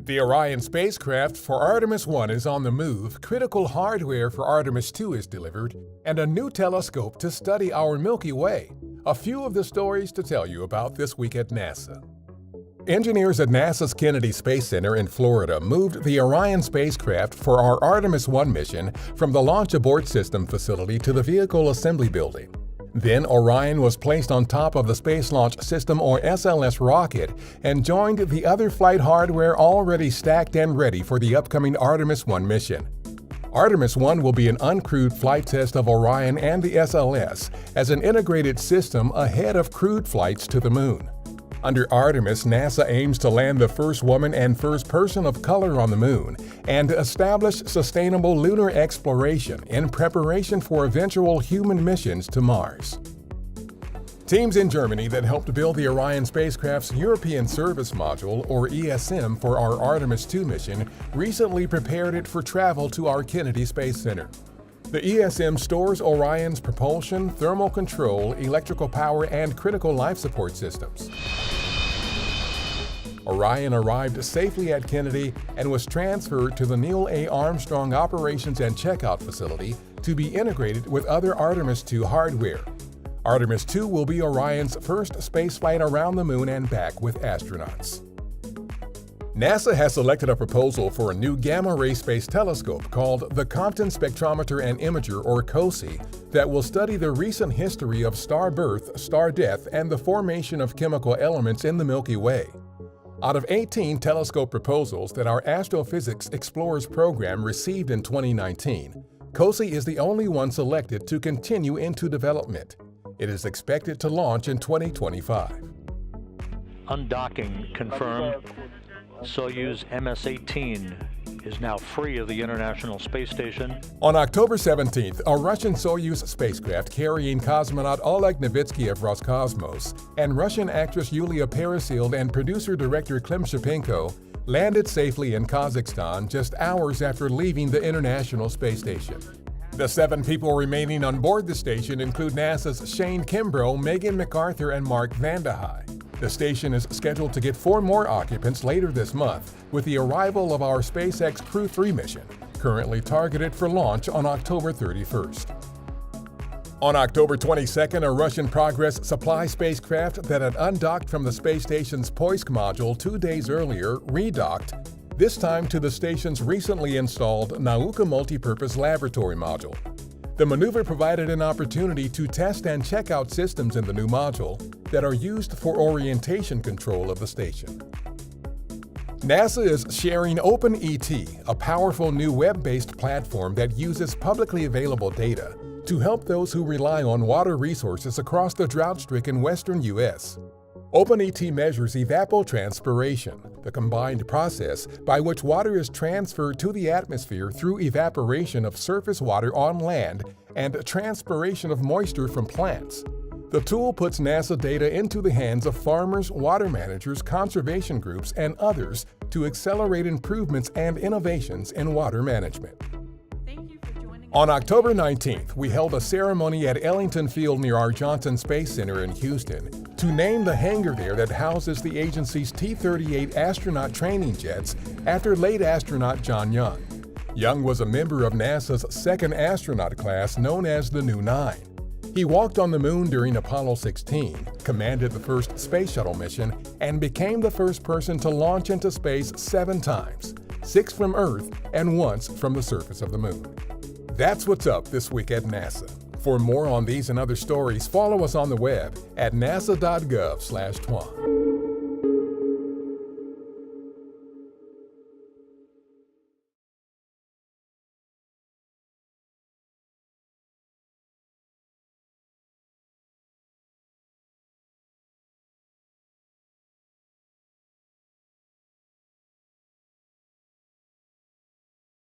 The Orion Spacecraft for Artemis 1 is on the move, critical hardware for Artemis 2 is delivered, and a new telescope to study our Milky Way. A few of the stories to tell you about this week at NASA. Engineers at NASA's Kennedy Space Center in Florida moved the Orion spacecraft for our Artemis 1 mission from the Launch Abort System facility to the Vehicle Assembly Building. Then Orion was placed on top of the Space Launch System or SLS rocket and joined the other flight hardware already stacked and ready for the upcoming Artemis 1 mission. Artemis 1 will be an uncrewed flight test of Orion and the SLS as an integrated system ahead of crewed flights to the Moon. Under Artemis, NASA aims to land the first woman and first person of color on the Moon and establish sustainable lunar exploration in preparation for eventual human missions to Mars. Teams in Germany that helped build the Orion spacecraft's European Service Module, or ESM, for our Artemis 2 mission recently prepared it for travel to our Kennedy Space Center. The ESM stores Orion's propulsion, thermal control, electrical power, and critical life support systems. Orion arrived safely at Kennedy and was transferred to the Neil A. Armstrong Operations and Checkout Facility to be integrated with other Artemis 2 hardware. Artemis 2 will be Orion's first spaceflight around the Moon and back with astronauts. NASA has selected a proposal for a new gamma-ray space telescope called the Compton Spectrometer and Imager, or COSI, that will study the recent history of star birth, star death, and the formation of chemical elements in the Milky Way. Out of 18 telescope proposals that our Astrophysics Explorers program received in 2019, COSI is the only one selected to continue into development. It is expected to launch in 2025. Undocking confirmed. Soyuz MS-18 is now free of the International Space Station. On October 17th, a Russian Soyuz spacecraft carrying cosmonaut Oleg Novitsky of Roscosmos and Russian actress Yulia Peresild and producer-director Klim Shipenko landed safely in Kazakhstan just hours after leaving the International Space Station. The 7 people remaining on board the station include NASA's Shane Kimbrough, Megan MacArthur, and Mark Vandehei. The station is scheduled to get 4 more occupants later this month with the arrival of our SpaceX Crew 3 mission, currently targeted for launch on October 31st. On October 22nd, a Russian Progress supply spacecraft that had undocked from the space station's Poisk module 2 days earlier redocked, this time to the station's recently installed Nauka multipurpose laboratory module. The maneuver provided an opportunity to test and check out systems in the new module that are used for orientation control of the station. NASA is sharing OpenET, a powerful new web-based platform that uses publicly available data to help those who rely on water resources across the drought-stricken western U.S. OpenET measures evapotranspiration, the combined process by which water is transferred to the atmosphere through evaporation of surface water on land and transpiration of moisture from plants. The tool puts NASA data into the hands of farmers, water managers, conservation groups, and others to accelerate improvements and innovations in water management. On October 19th, we held a ceremony at Ellington Field near our Johnson Space Center in Houston to name the hangar there that houses the agency's T-38 astronaut training jets after late astronaut John Young. Young was a member of NASA's second astronaut class known as the New 9. He walked on the Moon during Apollo 16, commanded the first space shuttle mission, and became the first person to launch into space 7 times, 6 from Earth and once from the surface of the Moon. That's what's up this week at NASA. For more on these and other stories, follow us on the web at nasa.gov/twan.